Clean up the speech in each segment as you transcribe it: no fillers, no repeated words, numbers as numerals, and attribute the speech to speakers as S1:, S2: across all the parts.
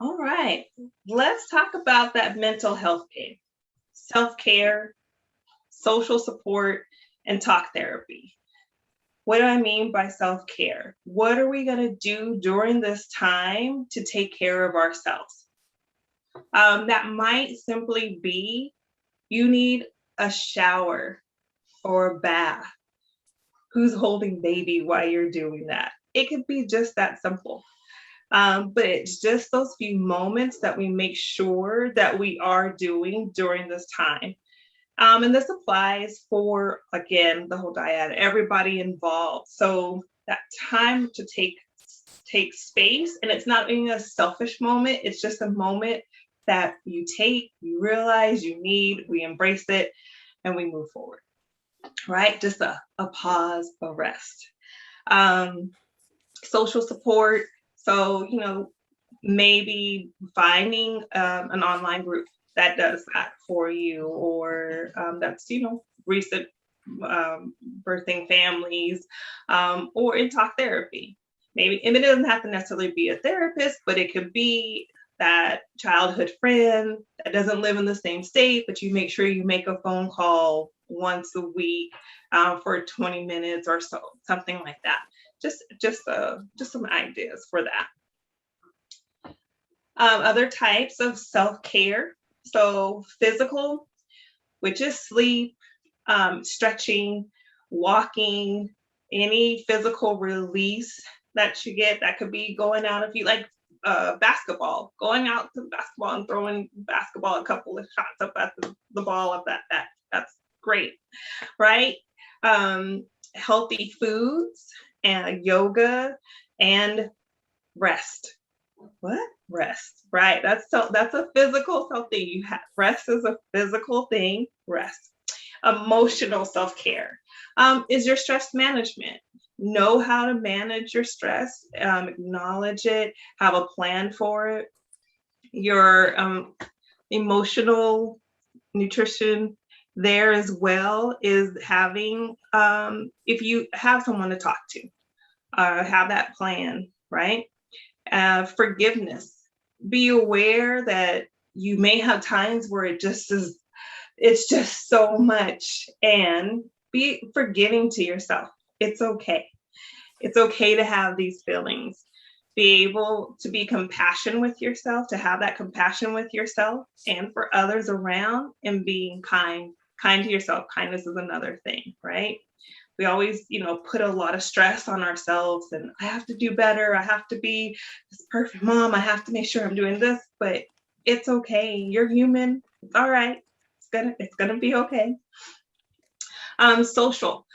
S1: All right. Let's talk about that mental health game. Self-care, social support, and talk therapy. What do I mean by self-care? What are we going to do during this time to take care of ourselves? That might simply be you need a shower or a bath. Who's holding baby while you're doing that? It could be just that simple. But it's just those few moments that we make sure that we are doing during this time. And this applies for, again, the whole dyad, everybody involved. So that time to take space, and it's not even a selfish moment. It's just a moment that you take, you realize you need, we embrace it, and we move forward. Right? Just a pause, a rest. Um, Social support. So, maybe finding an online group that does that for you, or that's, recent birthing families, or in talk therapy. Maybe, and it doesn't have to necessarily be a therapist, but it could be that childhood friend that doesn't live in the same state, but you make sure you make a phone call once a week for 20 minutes or so, something like that. Just some ideas for that. Other types of self-care. So physical, which is sleep, stretching, walking, any physical release that you get. That could be going out, if you like basketball, going out to basketball and throwing basketball, a couple of shots up at the ball of that's great, right? Healthy foods and yoga and rest. What? Rest, right? That's a physical self thing. Rest is a physical thing. Rest. Emotional self-care is your stress management. Know how to manage your stress, acknowledge it, have a plan for it. Your emotional nutrition there as well is having, if you have someone to talk to, have that plan, right? Forgiveness. Be aware that you may have times where it's just so much, and be forgiving to yourself. It's okay. It's okay to have these feelings. Be able to be compassionate with yourself, to have that compassion with yourself and for others around, and being kind to yourself. Kindness is another thing, right? We always, put a lot of stress on ourselves, and I have to do better. I have to be this perfect mom. I have to make sure I'm doing this, but it's okay. You're human. It's all right. It's gonna be okay. Social.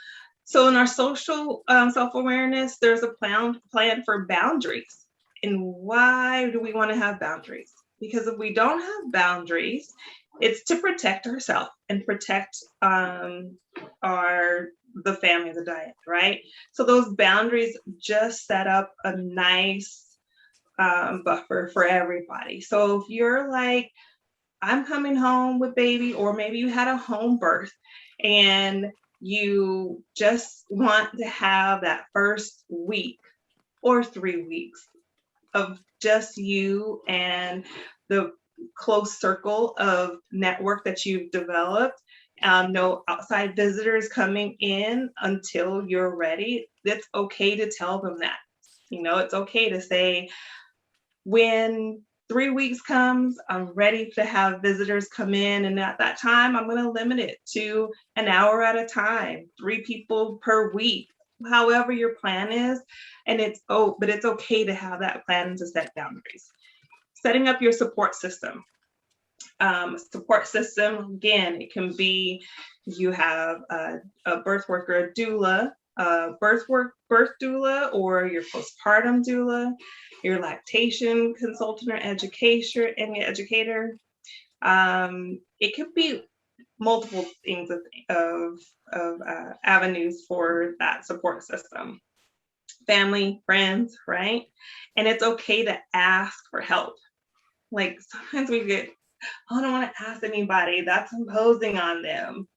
S1: So in our social self-awareness, there's a plan for boundaries. And why do we want to have boundaries? Because if we don't have boundaries, it's to protect ourselves and protect our the family, the diet, right? So those boundaries just set up a nice buffer for everybody. So if you're like, I'm coming home with baby, or maybe you had a home birth and you just want to have that first week or 3 weeks of just you and the close circle of network that you've developed. No outside visitors coming in until you're ready. It's okay to tell them that. It's okay to say, when 3 weeks comes, I'm ready to have visitors come in. And at that time, I'm going to limit it to an hour at a time, 3 people per week, however your plan is. But it's okay to have that plan and to set boundaries. Setting up your support system. Support system, again, it can be you have a birth worker, a doula, birth doula, or your postpartum doula, your lactation consultant or educator. It could be multiple things of avenues for that support system. Family, friends, right? And it's okay to ask for help. Like sometimes we get, oh, I don't want to ask anybody. That's imposing on them.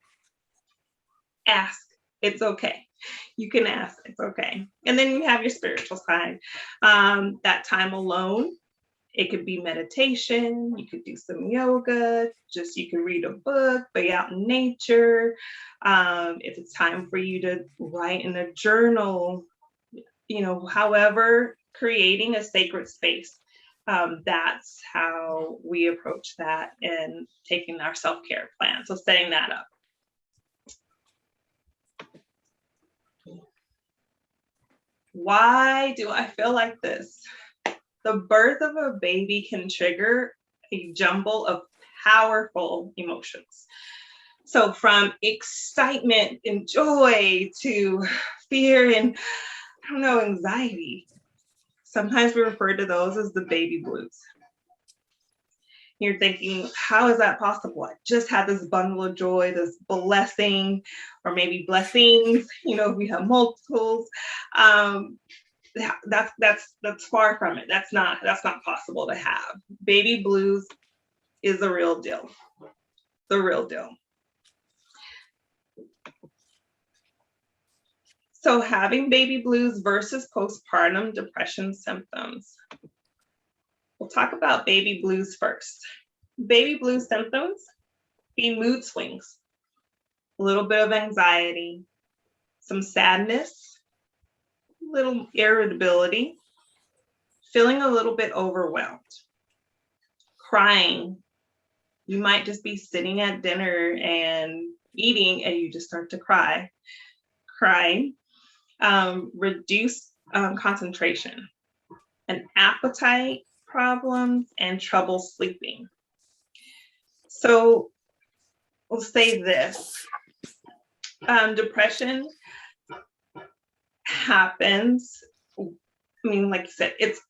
S1: Ask. It's okay. You can ask. It's okay. And then you have your spiritual side. That time alone. It could be meditation, you could do some yoga, just you can read a book, be out in nature. If it's time for you to write in a journal, however, creating a sacred space. That's how we approach that and taking our self-care plan. So setting that up. Why do I feel like this? The birth of a baby can trigger a jumble of powerful emotions. So from excitement and joy to fear and, anxiety. Sometimes we refer to those as the baby blues. You're thinking, how is that possible? I just had this bundle of joy, this blessing, or maybe blessings, we have multiples. That's far from it. That's not possible to have. Baby blues is the real deal. The real deal. So having baby blues versus postpartum depression symptoms. We'll talk about baby blues first. Baby blues symptoms be mood swings, a little bit of anxiety, some sadness, a little irritability, feeling a little bit overwhelmed, crying. You might just be sitting at dinner and eating and you just start to cry. Crying, reduced concentration, an appetite problems, and trouble sleeping. So we'll say this. Depression happens. I mean, like you said, it's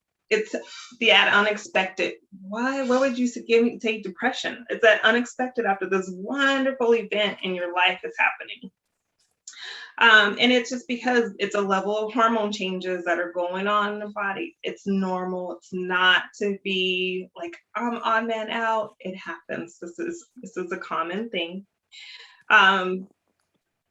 S1: the unexpected. Why? What would you say depression? It's that unexpected after this wonderful event in your life is happening. And it's just because it's a level of hormone changes that are going on in the body. It's normal. It's not to be like, I'm odd man out. It happens. This is a common thing.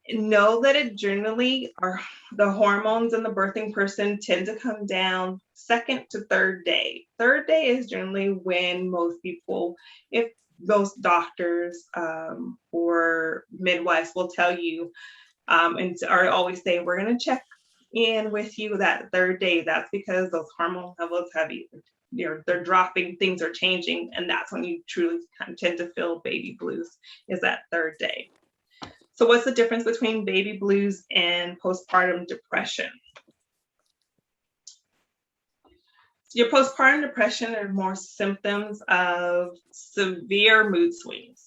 S1: Know that it generally are the hormones in the birthing person tend to come down second to third day. Third day is generally when most people, if those doctors or midwives will tell you, and I always say, we're going to check in with you that third day. That's because those hormone levels they're dropping, things are changing, and that's when you truly kind of tend to feel baby blues, is that third day. So what's the difference between baby blues and postpartum depression? Your postpartum depression are more symptoms of severe mood swings.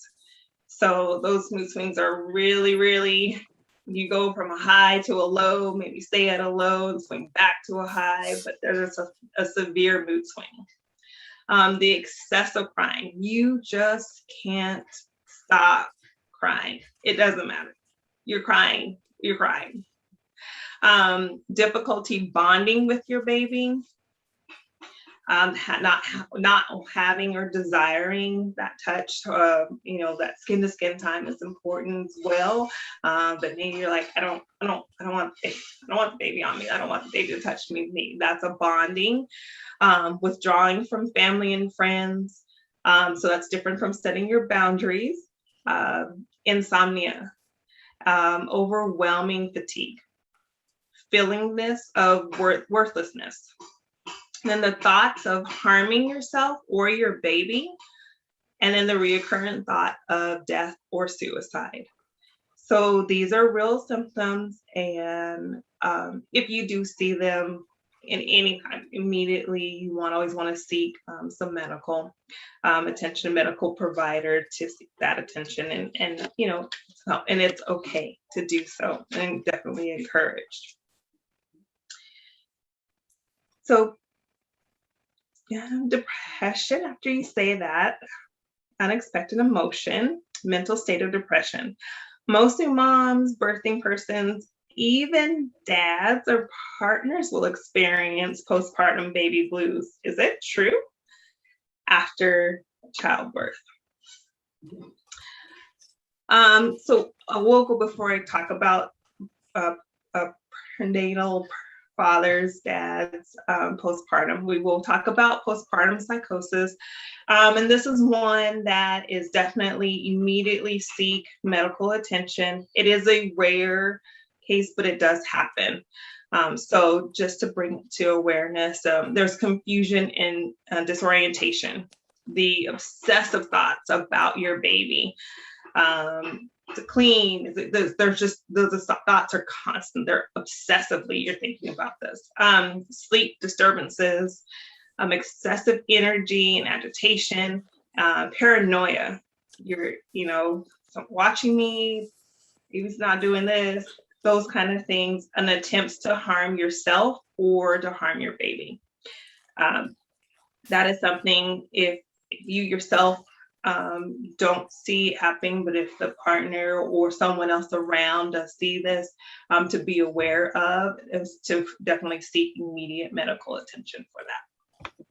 S1: So those mood swings are really, really, you go from a high to a low, maybe stay at a low and swing back to a high, but there's a severe mood swing. The excessive crying, you just can't stop crying. It doesn't matter. You're crying. Difficulty bonding with your baby. Not having or desiring that touch, that skin to skin time is important as well. But maybe you're like, I don't want the baby on me. I don't want the baby to touch me. That's a bonding. Withdrawing from family and friends. So that's different from setting your boundaries. Insomnia, overwhelming fatigue, feelingness of worthlessness. And then the thoughts of harming yourself or your baby, and then the reoccurring thought of death or suicide. So these are real symptoms, and if you do see them in any kind, immediately you always want to seek some medical attention, medical provider to seek that attention, and it's okay to do so, and definitely encouraged. So depression, after you say that, unexpected emotion, mental state of depression. Most moms, birthing persons, even dads or partners will experience postpartum baby blues. Is it true? After childbirth. So we'll go before I talk about prenatal fathers, dads, postpartum. We will talk about postpartum psychosis. And this is one that is definitely immediately seek medical attention. It is a rare case, but it does happen. So just to bring to awareness, there's confusion and disorientation, the obsessive thoughts about your baby. To clean, there's just those thoughts are constant. They're obsessively, you're thinking about this. Sleep disturbances, excessive energy and agitation, paranoia. You're, watching me, he's not doing this, those kind of things, and attempts to harm yourself or to harm your baby. That is something, if you yourself don't see it happening, but if the partner or someone else around does see this, to be aware of, is to definitely seek immediate medical attention for that.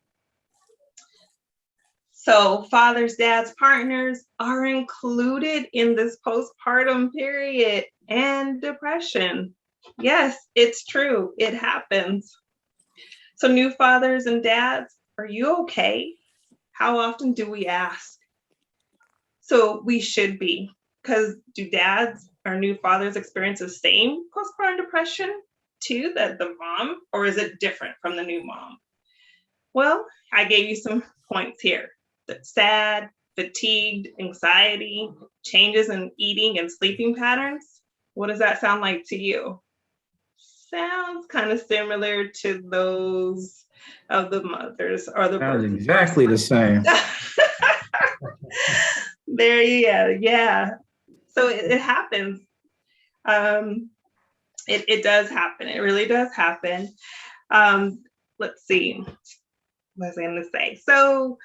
S1: So fathers, dads, partners are included in this postpartum period and depression. Yes, it's true. It happens. So new fathers and dads, are you okay? How often do we ask? So we should be, because do dads or new fathers experience the same postpartum depression too, that the mom, or is it different from the new mom? Well, I gave you some points here. Sad, fatigued, anxiety, changes in eating and sleeping patterns. What does that sound like to you? Sounds kind of similar to those of the mothers or the
S2: Sounds exactly the same.
S1: There you go. Yeah. So it happens. It does happen. It really does happen. Let's see. What was I going to say? So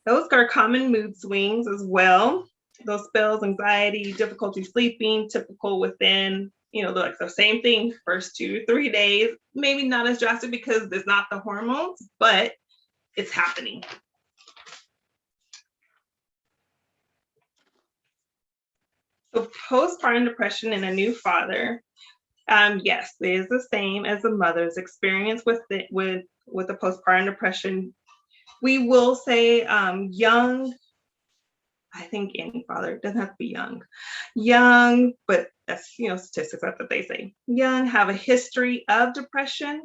S1: those are common mood swings as well. Those spells, anxiety, difficulty sleeping, typical within, like the same thing, first 2 to 3 days. Maybe not as drastic because it's not the hormones, but it's happening. So postpartum depression in a new father, yes, it is the same as the mother's experience with the postpartum depression. We will say young. I think any father doesn't have to be young, but that's statistics. That's what they say. Young, have a history of depression,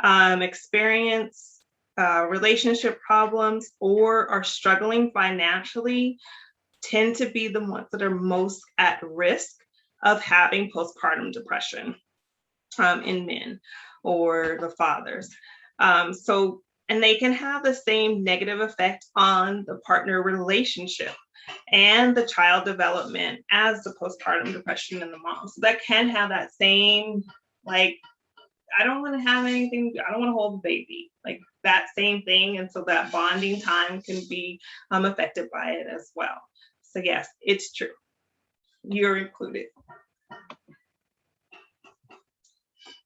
S1: experience relationship problems, or are struggling financially, tend to be the ones that are most at risk of having postpartum depression in men or the fathers. And they can have the same negative effect on the partner relationship and the child development as the postpartum depression in the mom. So that can have that same, like, I don't want to have anything, I don't want to hold the baby, like that same thing. And so that bonding time can be affected by it as well. So yes, it's true. You're included.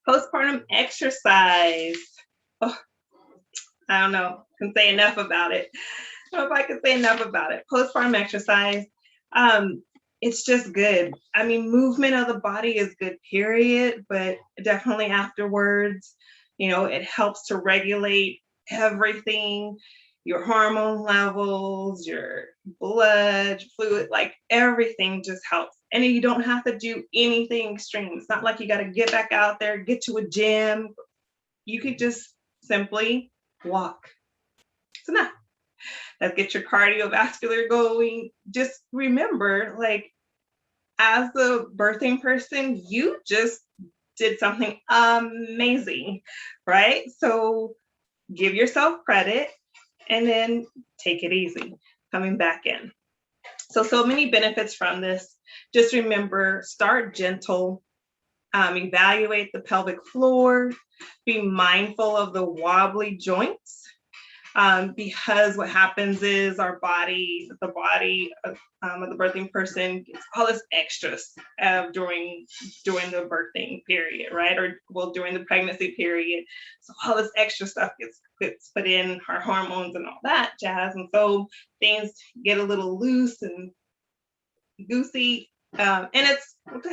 S1: Postpartum exercise. Oh, I don't know, can say enough about it. I don't know if I can say enough about it. Postpartum exercise, it's just good. I mean, movement of the body is good, period, but definitely afterwards, it helps to regulate everything, your hormone levels, your blood, fluid, like everything just helps. And you don't have to do anything extreme. It's not like you got to get back out there, get to a gym. You could just simply walk. It's enough. Let's get your cardiovascular going. Just remember, like, as the birthing person, you just did something amazing, right? So give yourself credit and then take it easy coming back in. So many benefits from this. Just remember, start gentle, evaluate the pelvic floor, be mindful of the wobbly joints, because what happens is the body of the birthing person gets all this extras during the birthing period, right? Or during the pregnancy period. So all this extra stuff gets put in, our hormones and all that jazz. And so things get a little loose and goosey. And it's to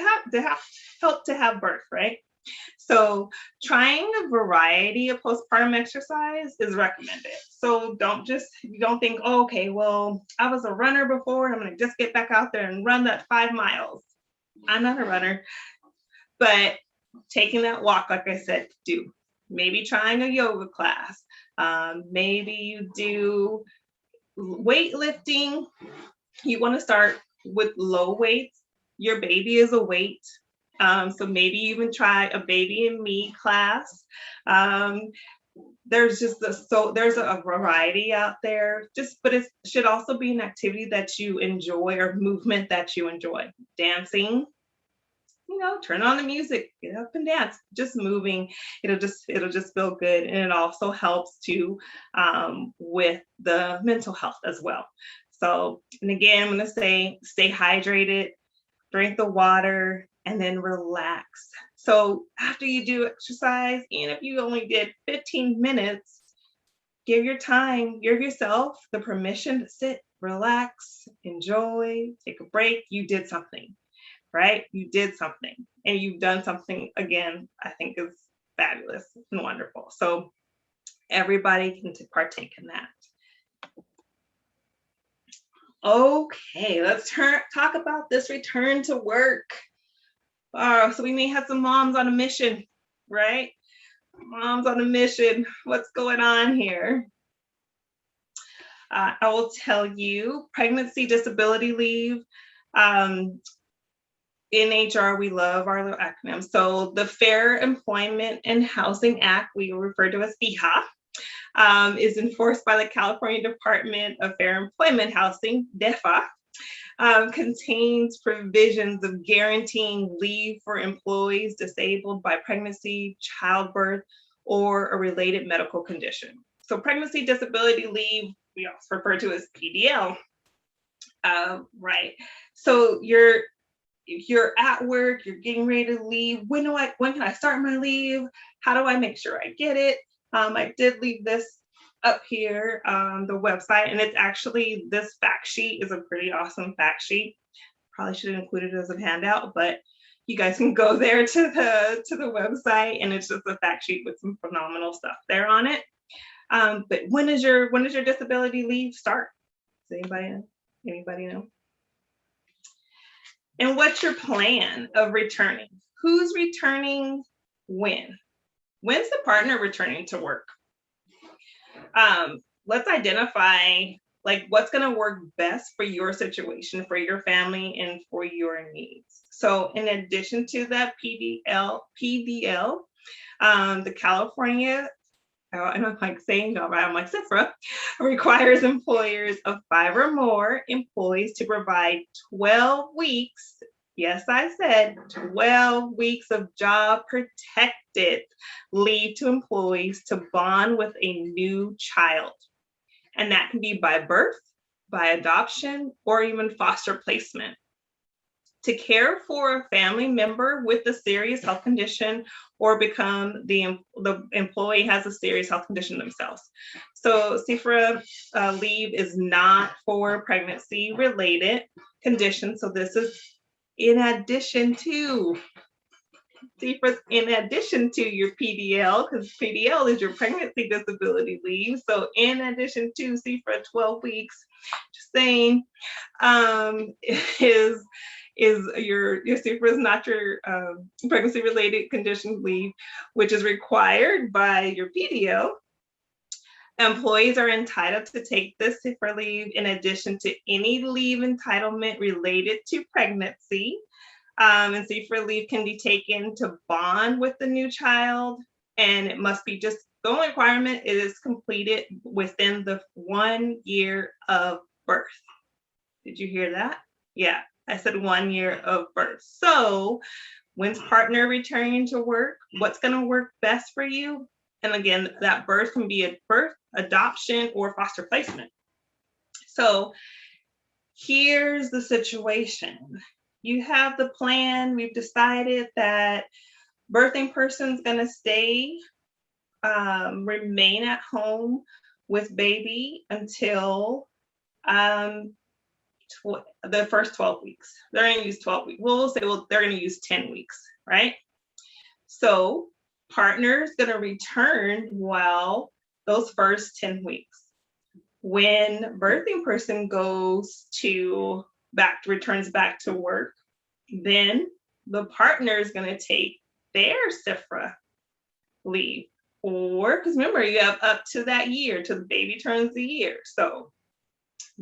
S1: help to have birth, right? So trying a variety of postpartum exercise is recommended. So you don't think, oh, okay, well, I was a runner before and I'm going to just get back out there and run that 5 miles. I'm not a runner, but taking that walk, like I said, do. Maybe trying a yoga class. Maybe you do weightlifting. You want to start with low weights. Your baby is a weight. So maybe even try a baby and me class. There's there's a variety out there. But it should also be an activity that you enjoy or movement that you enjoy. Dancing, turn on the music, get up and dance. Just moving, it'll just feel good, and it also helps to with the mental health as well. So, and again, I'm gonna say, stay hydrated, drink the water, and then relax. So after you do exercise, and if you only did 15 minutes, give yourself the permission to sit, relax, enjoy, take a break. You did something, right? You did something, and you've done something again, I think is fabulous and wonderful. So everybody can partake in that. Okay, let's talk about this return to work. So we may have some moms on a mission, right? Moms on a mission. What's going on here? I will tell you, pregnancy disability leave. In HR, we love our little acronyms. So the Fair Employment and Housing Act, we refer to as FEHA, is enforced by the California Department of Fair Employment Housing, DEFA. Contains provisions of guaranteeing leave for employees disabled by pregnancy, childbirth, or a related medical condition. So pregnancy disability leave, we also refer to as PDL. Right. So if you're at work, you're getting ready to leave. When can I start my leave? How do I make sure I get it? I did leave this up here on the website, and it's actually, this fact sheet is a pretty awesome fact sheet. Probably should have included it as a handout, but you guys can go there to the website, and it's just a fact sheet with some phenomenal stuff there on it. But when does your disability leave start? Does anybody know? And what's your plan of returning? Who's returning when? When's the partner returning to work? Let's identify what's going to work best for your situation, for your family, and for your needs. So in addition to that PDL, the California, I don't like saying no, but I'm like CFRA, requires employers of 5 or more employees to provide 12 weeks. Yes, I said 12 weeks of job protected leave to employees to bond with a new child. And that can be by birth, by adoption, or even foster placement. To care for a family member with a serious health condition, or become the employee has a serious health condition themselves. So CFRA leave is not for pregnancy related conditions. So this is in addition to CFRA's in addition to your PDL, because PDL is your pregnancy disability leave. So in addition to CFRA 12 weeks, just saying, is your CFRA is not your pregnancy related condition leave, which is required by your PDL. Employees are entitled to take this CFRA leave in addition to any leave entitlement related to pregnancy. And CFRA leave can be taken to bond with the new child, and it must be the only requirement is completed within the 1 year of birth. Did you hear that? Yeah, I said 1 year of birth. So when's partner returning to work? What's going to work best for you? And again, that birth can be a birth, adoption, or foster placement. So here's the situation. You have the plan. We've decided that birthing person's going to stay, remain at home with baby until the first 12 weeks. They're going to use 12 weeks. We'll say, they're going to use 10 weeks, right? So partner's going to return while those first 10 weeks. When birthing person returns back to work, then the partner is going to take their CIFRA leave. Or, because remember, you have up to that year till the baby turns a year. So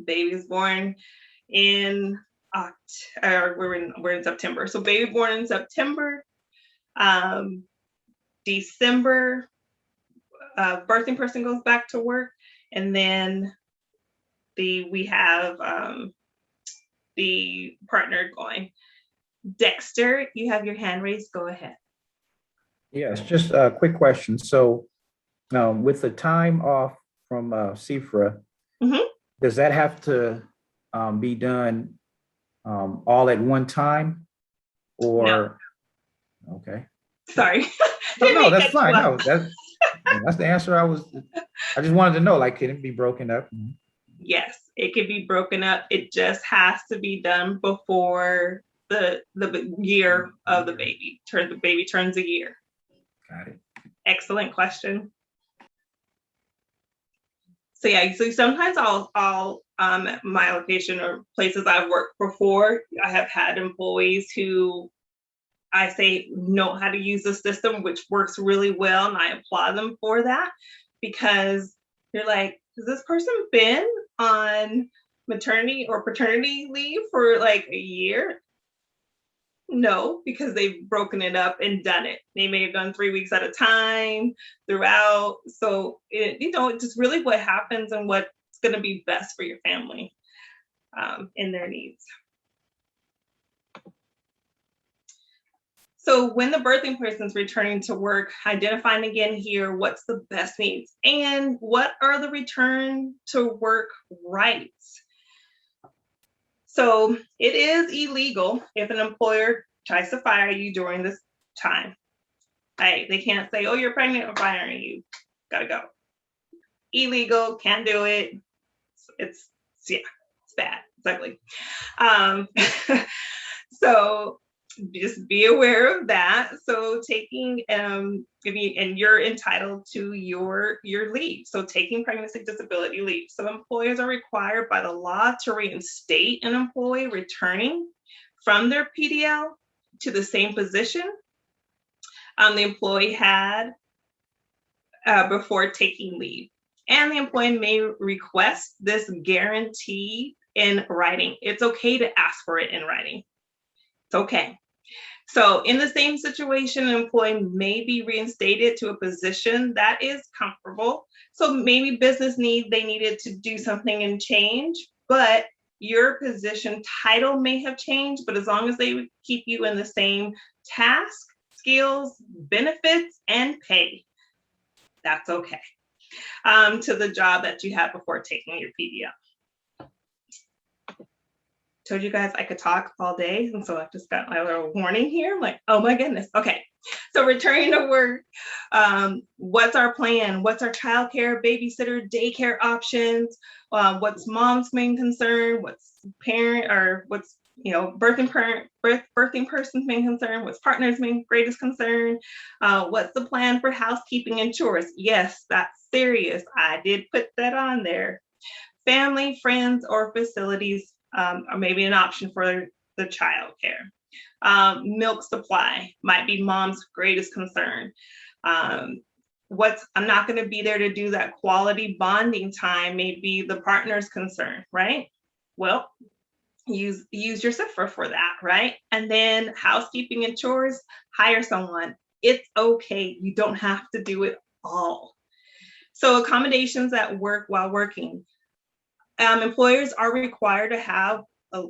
S1: baby is born in we're in September. So baby born in September, December, birthing person goes back to work, and then we have the partner going. Dexter, you have your hand raised. Go ahead.
S2: Yes, just a quick question. So with the time off from CFRA, does that have to be done all at one time? Or
S1: no.
S2: Okay.
S1: Sorry.
S2: No, that's fine. No, that's the answer. I just wanted to know, like, can it be broken up?
S1: Yes, it can be broken up. It just has to be done before the year of the baby. The baby turns a year.
S2: Got it.
S1: Excellent question. So yeah, so sometimes I'll at my location or places I've worked before, I have had employees who I say know how to use the system, which works really well, and I applaud them for that, because you're like, has this person been on maternity or paternity leave for like a year? No, because they've broken it up and done it. They may have done 3 weeks at a time throughout. So, just really what happens and what's going to be best for your family and their needs. So when the birthing person's returning to work, identifying again here, what's the best needs and what are the return to work rights? So it is illegal if an employer tries to fire you during this time. They can't say, oh, you're pregnant, I'm firing you. Gotta go. Illegal, can't do it. It's bad. It's ugly. So just be aware of that. So taking, and you're entitled to your leave. So taking pregnancy disability leave. So employers are required by the law to reinstate an employee returning from their PDL to the same position the employee had before taking leave. And the employee may request this guarantee in writing. It's okay to ask for it in writing. It's okay. So in the same situation, an employee may be reinstated to a position that is comfortable. So maybe business they needed to do something and change, but your position title may have changed, but as long as they keep you in the same task, skills, benefits, and pay, that's okay. To the job that you had before taking your PDL. Told you guys I could talk all day, and so I just got my little warning here. I'm like, oh my goodness. Okay, so returning to work. What's our plan? What's our childcare, babysitter, daycare options? What's mom's main concern? What's parent or what's birthing person's main concern? What's partner's greatest concern? What's the plan for housekeeping and chores? Yes, that's serious. I did put that on there. Family, friends, or facilities. Or maybe an option for the child care. Milk supply might be mom's greatest concern. I'm not going to be there to do that quality bonding time, maybe the partner's concern, right? Well, use your CIFRA for that, right? And then housekeeping and chores, hire someone. It's okay. You don't have to do it all. So accommodations at work while working. Employers are required to have,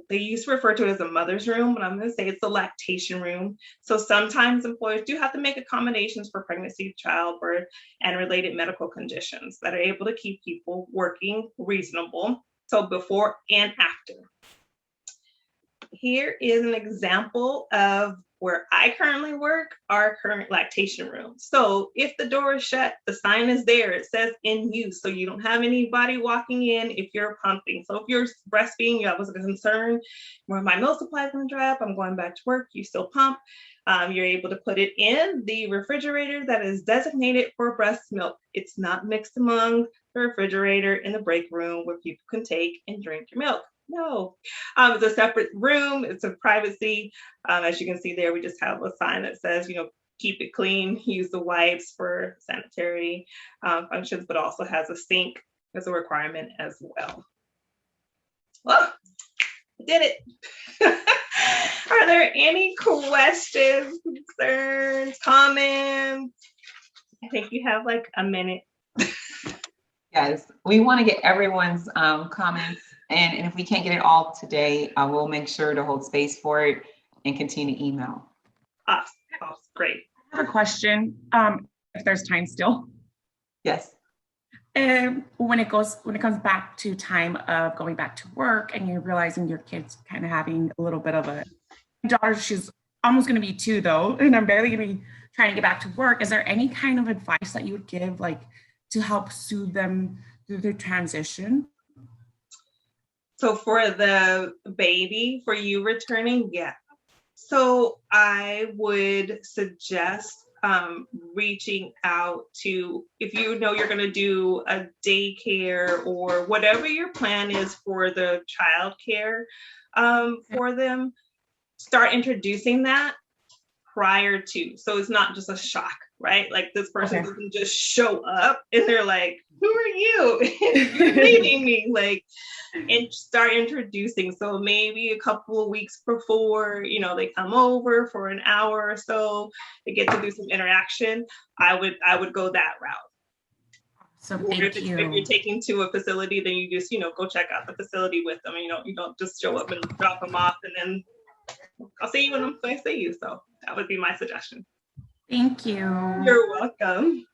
S1: they used to refer to it as a mother's room, but I'm going to say it's a lactation room. So sometimes employers do have to make accommodations for pregnancy, childbirth, and related medical conditions that are able to keep people working reasonable. So before and after. Here is an example of where I currently work, our current lactation room. So if the door is shut, the sign is there. It says in use. So you don't have anybody walking in if you're pumping. So if you're breastfeeding, you have a concern where my milk supply is going to dry up, I'm going back to work, you still pump. You're able to put it in the refrigerator that is designated for breast milk. It's not mixed among the refrigerator in the break room where people can take and drink your milk. No, it's a separate room. It's a privacy. As you can see there, we just have a sign that says, keep it clean, use the wipes for sanitary functions, but also has a sink as a requirement as well. Well, I did it. Are there any questions, concerns, comments? I think you have like a minute.
S3: Yes, we want to get everyone's comments, and if we can't get it all today, we'll make sure to hold space for it and continue to email.
S1: Awesome. Great.
S4: I have a question, if there's time still.
S3: Yes.
S4: When it comes back to time of going back to work and you're realizing your kid's kind of having a little bit of my daughter, she's almost going to be 2 though, and I'm barely going to be trying to get back to work. Is there any kind of advice that you would give, like, to help soothe them through their transition?
S1: So for the baby, for you returning, yeah. So I would suggest reaching out to, if you know you're going to do a daycare or whatever your plan is for the childcare for them, start introducing that prior to. So it's not just a shock, right? Like this person doesn't just show up and they're like, who are you? You're leaving me, like, and start introducing. So maybe a couple of weeks before, they come over for an hour or so, they get to do some interaction. I would go that route.
S4: So if
S1: you're taking to a facility, then you just, go check out the facility with them. And, you don't just show up and drop them off and then I'll see you when I see you. So that would be my suggestion.
S4: Thank you.
S1: You're welcome.